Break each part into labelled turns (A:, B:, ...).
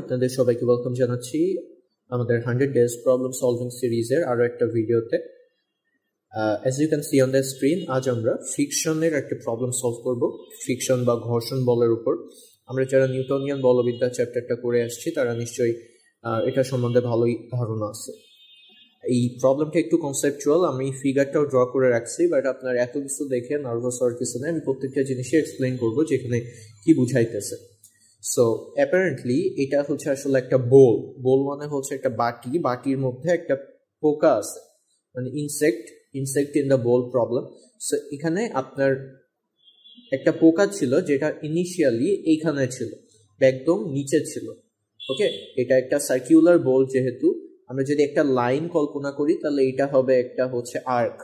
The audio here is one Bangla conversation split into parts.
A: আপনাদের সবাইকে ওয়েলকাম জানাচ্ছি আমাদের 100 ডেজ প্রবলেম সলভিং সিরিজের আরো একটা ভিডিওতে। As you can see on the screen, আজ আমরা ফ্রিকশনের একটা প্রবলেম সলভ করব, ফ্রিকশন বা ঘর্ষণ বলের উপর। আমরা যারা নিউটনিয়ান বলবিদ্যা চ্যাপ্টারটা করে আসছি তারা নিশ্চয়ই এটা সম্বন্ধে ভালোই ধারণা আছে। এই প্রবলেমটা একটু কনসেপচুয়াল, আমি ফিগারটাও ড্র করে রাখছি, বাট আপনার এত কিছু দেখে নার্ভাস হওয়ার কিছু নেই। আমি প্রত্যেকটা জিনিসই এক্সপ্লেন করবো যেখানে কি বুঝাইতেছে। সো অ্যাপারেন্টলি এটা হচ্ছে আসলে একটা বোল মানে হচ্ছে একটা বাটির মধ্যে একটা পোকা আছে, মানে insect in the bowl problem. So এখানে আপনার একটা পোকা ছিল যেটা ইনিশিয়ালি এইখানে ছিল, একদম নিচে ছিল। ওকে, এটা একটা সার্কুলার বোল, যেহেতু আমরা যদি একটা লাইন কল্পনা করি তাহলে এটা হবে একটা হচ্ছে আর্ক,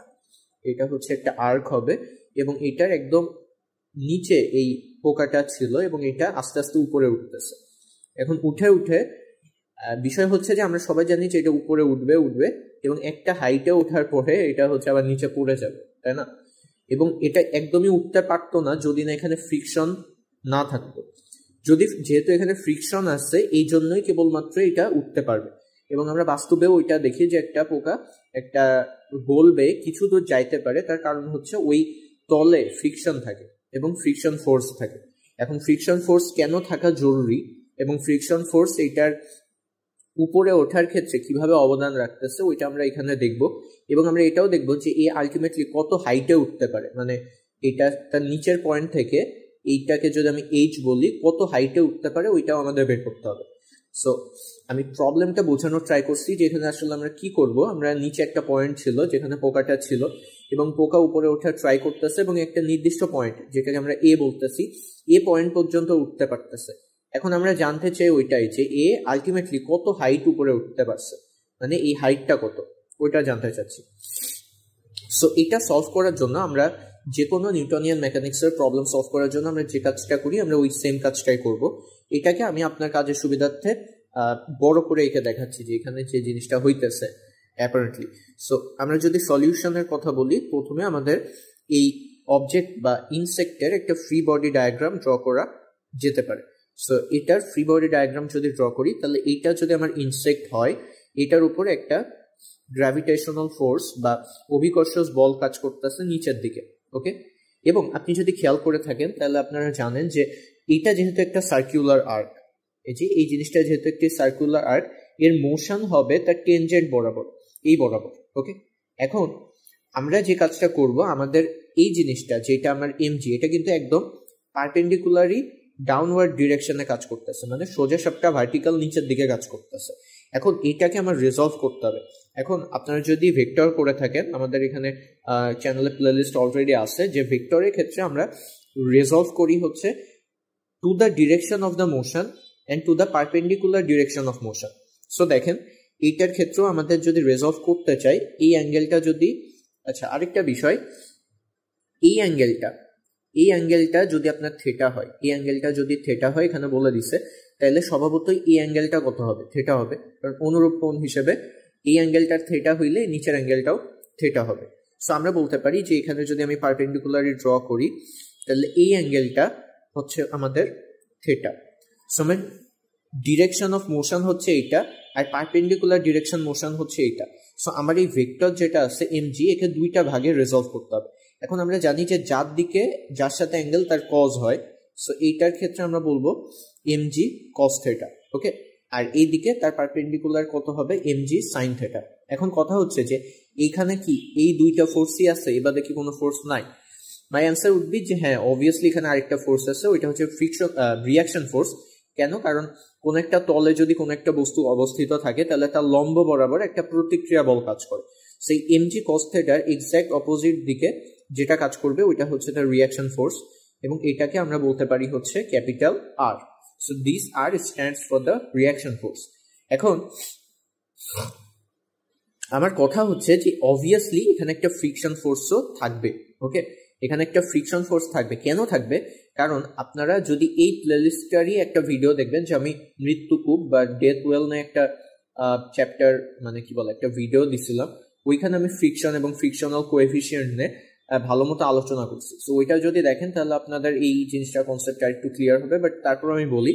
A: এটা হচ্ছে একটা আর্ক হবে, এবং এটার একদম নিচে এই পোকাটা ছিল এবং এটা আস্তে আস্তে উপরে উঠতেছে। এখন উঠে বিষয় হচ্ছে যে আমরা সবাই জানি যে এটা উপরে উঠবে এবং একটা হাইটে ওঠার পরে এটা হচ্ছে আবার নিচে পড়ে যাবে, তাই না? এবং এটা একদমই উঠতে পারতো না যদি না এখানে ফ্রিকশন না থাকতো। যেহেতু এখানে ফ্রিকশন আছে, এই জন্যই কেবলমাত্র এটা উঠতে পারবে। এবং আমরা বাস্তবেও ওইটা দেখি যে একটা পোকা একটা বলবে কিছু দূর যাইতে পারে, তার কারণ হচ্ছে ওই তলে ফ্রিকশন থাকে এবং ফ্রিকশন ফোর্স থাকে। এখন ফ্রিকশন ফোর্স কেন থাকা জরুরি এবং ফ্রিকশন ফোর্স এটার উপরে ওঠার ক্ষেত্রে কিভাবে অবদান রাখতেছে ওইটা আমরা এখানে দেখব। এবং আমরা এটাও দেখব যে এ আলটিমেটলি কত হাইটে উঠতে পারে, মানে এটা তার নিচের পয়েন্ট থেকে এইটাকে যদি আমি এইচ বলি, কত হাইটে উঠতে পারে ওইটাও আমাদের বের করতে হবে। সো আমি প্রবলেমটা বোঝানোর ট্রাই করছি যে এখানে আসলে আমরা কি করব। আমরা নিচে একটা পয়েন্ট ছিল যেখানে পোকাটা ছিল এবং পোকা উপরে ওঠার ট্রাই করতেছে এবং একটা নির্দিষ্ট পয়েন্ট যেটাকে আমরা এ বলতেছি, এ পয়েন্ট পর্যন্ত উঠতে পারতেছে। এখন আমরা জানতে চাই ওইটাই যে এ আলটিমেটলি কত হাইট উপরে উঠতে পারছে, মানে এই হাইটটা কত, ওইটা জানতে চাচ্ছি। সো এটা সলভ করার জন্য আমরা যে কোনো নিউটনিয়ান মেকানিক্সের প্রবলেম সলভ করার জন্য আমরা যে কাজটা করি আমরা ওই সেম কাজটাই করব। এটাকে আমি আপনার কাজের সুবিধার্থে বড় করে এঁকে দেখাচ্ছি যে এখানে যে জিনিসটা হইতেছে অ্যাপারেন্টলি। সো আমরা যদি সলিউশনের কথা বলি, প্রথমে আমাদের এই অবজেক্ট বা ইনসেক্টের একটা ফ্রি বডি ডায়াগ্রাম ড্র করা যেতে পারে। সো এটার ফ্রি বডি ডায়াগ্রাম যদি ড্র করি তাহলে এইটা যদি আমার ইনসেক্ট হয়, এটার উপর একটা গ্র্যাভিটেশনাল ফোর্স বা অভিকর্ষজ বল কাজ করতেছে নিচের দিকে। ওকে, এবং আপনি যদি খেয়াল করে থাকেন তাহলে আপনারা জানেন যে এটা যেহেতু একটা সার্কুলার আর্ক, এই জিনিসটা যেহেতু একটি সার্কুলার আর্ক, এর মোশন হবে তার টেনজেন্ট বরাবর, এই বরাবর। ওকে, এখন আমরা যে কাজটা করব, আমাদের এই জিনিসটা যেটা আমার এমজি, এটা কিন্তু একদম পারপেন্ডিকুলারই ডাউনওয়ার্ড ডিরেকশনে কাজ করতেছে, মানে সোজা সবটা ভার্টিক্যাল নিচের দিকে কাজ করতেছে। এখন এটাকে আমার রিজলভ করতে হবে। এখন আপনারা যদি ভেক্টর করে থাকেন, আমাদের এখানে চ্যানেলে প্লেলিস্ট অলরেডি আছে, যে ভেক্টরের ক্ষেত্রে আমরা রিজলভ করি হচ্ছে to the direction of the motion and to the perpendicular direction of motion. So দেখেন এইটার ক্ষেত্রেও আমাদের যদি রিজলভ করতে চাই, এই অ্যাঙ্গেলটা যদি, আচ্ছা আরেকটা বিষয়, এই অ্যাঙ্গেলটা যদি আপনার থেটা হয়, এই অ্যাঙ্গেলটা যদি থেটা হয় এখানে বলে দিছে, তাহলে স্বভাবতই এই অ্যাঙ্গেলটা কত হবে, থেটা হবে, কারণ অনুরূপ কোণ হিসেবে এই অ্যাঙ্গেলটার থেটা হইলে নিচের অ্যাঙ্গেলটাও থেটা হবে। সো আমরা বলতে পারি যে এখানে যদি আমি পারপেন্ডিকুলারলি ড্র করি তাহলে এই অ্যাঙ্গেলটা হচ্ছে আমাদের থেটা। সো আমার ডিরেকশন অফ মোশন হচ্ছে এইটা, আর পারপেন্ডিকুলার ডিরেকশন মোশন হচ্ছে এইটা। সো আমার এই ভেক্টর যেটা আছে এমজি, একে দুইটা ভাগে রিজলভ করতে হবে। এখন আমরা জানি যে যার সাথে অ্যাঙ্গেল তার কজ হয়, সো এইটার ক্ষেত্রে আমরা বলবো এমজি কস থেটা। ওকে, আর এইদিকে তার পারপেন্ডিকুলার কত হবে, এমজি সাইন থেটা। এখন কথা হচ্ছে যে এইখানে কি এই দুইটা ফোর্সই আছে, এবার দেখি কোনো ফোর্স নাই। মাই অ্যান্সার উড বি যে হ্যাঁ, অবভিয়াসলি এখানে আরেকটা ফোর্স আছে, ওইটা হচ্ছে ফ্রিকশন রিয়াকশন ফোর্স। কেন? কারণ কোন একটা তলে যদি কোনো একটা বস্তু অবস্থিত থাকে তাহলে তার লম্ব বরাবর একটা প্রতিক্রিয়া বল কাজ করে। সেই এমজি কস থেটার এক্স্যাক্ট অপোজিট দিকে যেটা কাজ করবে ওইটা হচ্ছে তার রিয়াকশন ফোর্স, এবং এটাকে আমরা বলতে পারি হচ্ছে capital R. So this R stands for the reaction force. এখন আমার কথা হচ্ছে যে অবভিয়াসলি এখানে একটা ফ্রিকশন ফোর্সও থাকবে। ওকে, এখানে একটা ফ্রিকশন ফোর্স থাকবে। কেন থাকবে? কারণ আপনারা যদি এই প্লেলিস্টটারই একটা ভিডিও দেখবেন, যে আমি মৃত্যুকূপ বা ডেথ ওয়েল নিয়ে একটা চ্যাপ্টার, মানে কি বলে, একটা ভিডিও দিছিলাম, ওইখানে আমি ফ্রিকশন এবং ফ্রিকশনাল কোএফিসিয়েন্ট নিয়ে ভালো মতো আলোচনা করছি। সো ওইটা যদি দেখেন তাহলে আপনাদের এই জিনিসটার কনসেপ্ট আর একটু ক্লিয়ার হবে। বাট তারপর আমি বলি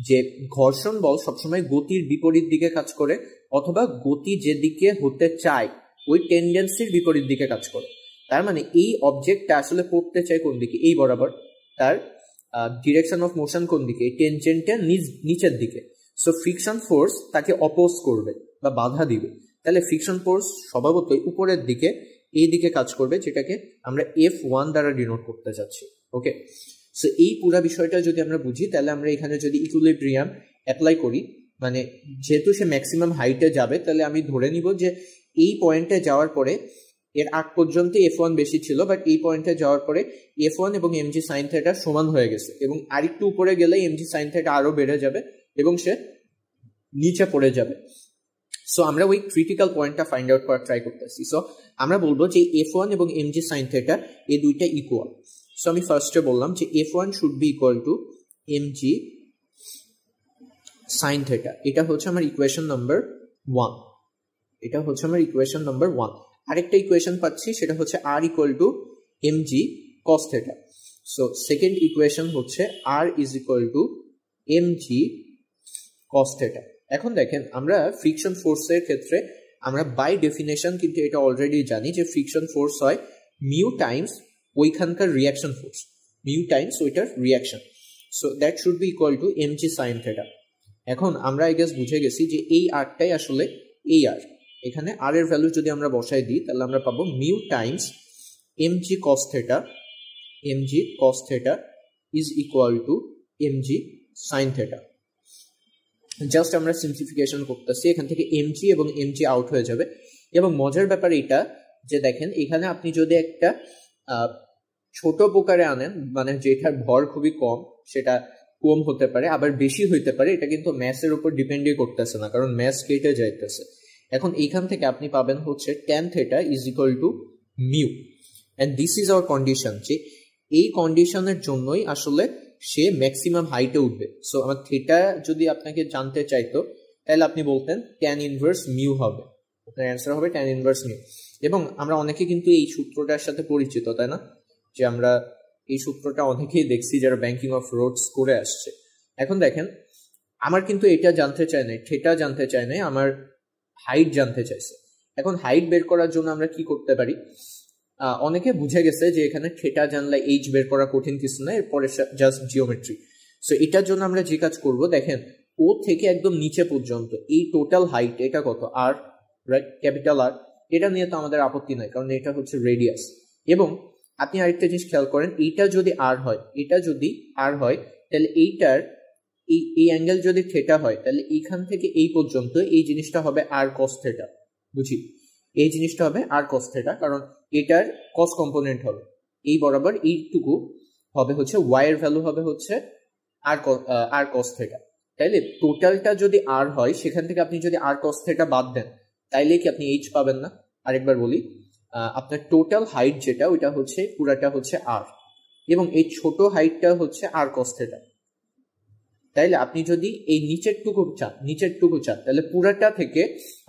A: যে ঘর্ষণ বল সবসময় গতির বিপরীত দিকে কাজ করে, অথবা গতি যেদিকে হতে চায় ওই টেন্ডেন্সির বিপরীত দিকে কাজ করে। তার মানে এই অবজেক্টটা আসলে পড়তে চায় কোন দিকে, এই বরাবর, তার ডিরেকশন অফ মোশন কোন দিকে, এই টেনজেন্টের নিচের দিকে। সো ফ্রিকশন ফোর্স তাকে অপোজ করবে বা বাধা দিবে। তাহলে ফ্রিকশন ফোর্স স্বভাবতই উপরের দিকে, এই দিকে কাজ করবে, যেটাকে আমরা F1 দ্বারা ডিনোট করতে যাচ্ছি। ওকে, সো এই পুরো বিষয়টা যদি আমরা বুঝি, তাহলে আমরা এখানে যদি ইকুইলিব্রিয়াম অ্যাপ্লাই করি, মানে যেহেতু সে ম্যাক্সিমাম হাইটে যাবে, তাহলে আমি ধরে নিব যে এই পয়েন্টে যাওয়ার পরে, এর আগ পর্যন্ত F1 বেশি ছিল, বাট এই পয়েন্টে যাওয়ার পরে F1 এবং mg sin θ সমান হয়ে গেছে, এবং আরেকটু উপরে গেলে mg sin θ আরো বেড়ে যাবে এবং সে নিচে পড়ে যাবে। সো আমরা ওই ক্রিটিক্যাল পয়েন্টটা ফাইন্ড আউট করার ট্রাই করতেছি। সো আমরা বলবো যে F1 এবং mg sin θ এই দুইটা ইকুয়াল। সো আমি ফার্স্টে বললাম যে F1 should be equal to mg sin θ। এটা হচ্ছে আমার ইকুয়েশন নাম্বার 1। এটা হচ্ছে আমার ইকুয়েশন নাম্বার 1। আরেকটা ইকুয়েশন পাচ্ছি, সেটা হচ্ছে r equal to mg cos θ। So second equation হচ্ছে r is equal to mg cos θ। এখন দেখেন, আমরা ফ্রিকশন ফোর্সের ক্ষেত্রে আমরা বাই ডেফিনেশন কিন্তু এটা অলরেডি জানি যে ফ্রিকশন ফোর্স হয় মিউ টাইমস ওইখানকার রিয়াকশন ফোর্স, মিউ টাইমস ওইটার reaction. So that should be equal to mg sin θ। এখন আমরা আই গেস বুঝে গেছি যে এই আরটাই আসলে এই আর। এখানে আর এর ভ্যালু যদি আমরা বসাই দিই, তাহলে আমরা পাবো mu times mg cos θ, mg cos θ is equal to mg sin θ। Just আমরা সিম্পলিফিকেশন করতেছি, এখান থেকে mg এবং mg আউট হয়ে যাবে। এবং মজার ব্যাপার এটা যে দেখেন, এখানে আপনি যদি একটা ছোট প্রকারে আনেন, মানে যেটার ভর খুবই কম, সেটা কম হতে পারে আবার বেশি হইতে পারে, এটা কিন্তু ম্যাথের উপর ডিপেন্ডই করতেছে না, কারণ ম্যাথ কেটে যাইতেছে। এখন এইখান থেকে আপনি পাবেন হচ্ছে tan θ is equal to mu, and this is our condition, যে এই কন্ডিশনের জন্যই আসলে সে ম্যাক্সিমাম হাইটে উঠবে। সো আমার থিটা যদি আপনাকে জানতে চাইতো, তাহলে আপনি বলতেন tan ইনভার্স মিউ হবে, আপনার অ্যান্সার হবে tan ইনভার্স মিউ। এবং আমরা অনেকে কিন্তু এই সূত্রটার সাথে পরিচিত, তাই না? যে আমরা এই সূত্রটা অনেকেই দেখছি যারা ব্যাংকিং অফ রোডস করে আসছে। এখন দেখেন, আমার কিন্তু এটা জানতে চাই নাই, থিটা জানতে চাই নাই, আমার হাইট জানতে চাইছে। এখন হাইট বের করার জন্য আমরা কি করতে পারি? অনেকে বুঝে গেছে যে এখানে থিটা জানলে এইচ বের করা কঠিন কিছু না, এরপরে জাস্ট জিওমেট্রি। সো এটার জন্য আমরা যে কাজ করব, দেখেন ও থেকে একদম নিচে পর্যন্ত এই টোটাল হাইট, এটা কত? আর, রাইট, ক্যাপিটাল আর। এটা নিয়ে তো আমাদের আপত্তি নাই, কারণ এটা হচ্ছে রেডিয়াস। এবং আপনি আরেকটা জিনিস খেয়াল করেন, এইটা যদি আর হয়, এটা যদি আর হয়, তাহলে এইটার এই অ্যাঙ্গেল যদি থিটা হয়, তাহলে এইখান থেকে এই পর্যন্ত এই জিনিসটা হবে আর কস থিটা। বুঝি? এই জিনিসটা হবে আর কস থিটা, কারণ এটার কস কম্পোনেন্ট হবে এই বরাবর, এইটুকু হবে হচ্ছে ওয়াই এর ভ্যালু হবে হচ্ছে আর কস থিটা। তাইলে টোটালটা যদি আর হয়, সেখান থেকে আপনি যদি আর কস থিটা বাদ দেন, তাইলে কি আপনি এইচ পাবেন না? আরেকবার বলি, আপনার টোটাল হাইট যেটা, ওইটা হচ্ছে পুরাটা হচ্ছে আর, এবং এই ছোট হাইটটা হচ্ছে আর কস থিটা। তাইলে আপনি যদি এই নিচেরটুকু চান, তাহলে পুরাটা থেকে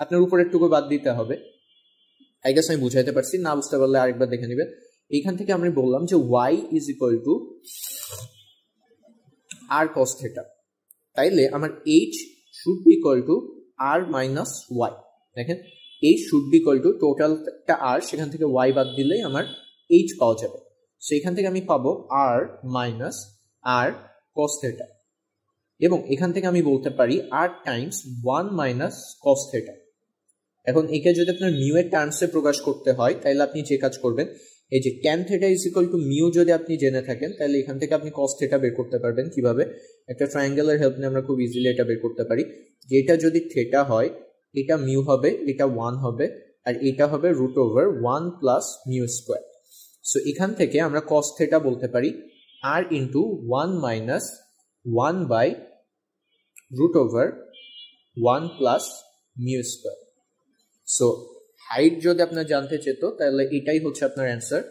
A: আপনার উপরের টুকু বাদ দিতে হবে। আই গেস আমি বুঝাইতে পারছি, না বুঝতে পারলে আরেকবার দেখে নেবেন। এইখান থেকে আমি বললাম যে y is equal to R cos theta, তাইলে আমার h should be equal to R minus Y. দেখেন, h should be equal to টোটালটা আর, সেখান থেকে y বাদ দিলেই আমার h পাওয়া যাবে। সো এখান থেকে আমি পাবো আর মাইনাস আর কস থিটা, এবং এখান থেকে আমি বলতে পারি আর টাইমস 1 মাইনাস কস থিটা। এখন একে যদি আপনার মিউ এর টার্মসে প্রকাশ করতে হয়, তাহলে আপনি যে কাজ করবেন, এই যে tan θ is equal to mu যদি আপনি জেনে থাকেন, তাহলে এখান থেকে আপনি cos θ বের করতে পারবেন। কিভাবে? একটা ট্রায়াঙ্গেলের হেল্প নিয়ে আমরা খুব ইজিলি এটা বের করতে পারি, যে এটা যদি θ হয়, এটা মিউ হবে, এটা 1 হবে, আর এটা হবে root over 1 plus mu square. So এখান থেকে আমরা cos θ বলতে পারি আর into 1 minus 1 by root over 1 plus mu square. So height যদি আপনার জানতে চেত, তাহলে এটাই হচ্ছে আপনার অ্যান্সার।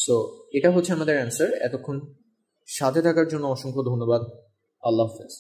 A: সো এটা হচ্ছে আমাদের অ্যান্সার। এতক্ষণ সাথে থাকার জন্য অসংখ্য ধন্যবাদ। আল্লাহ হাফেজ।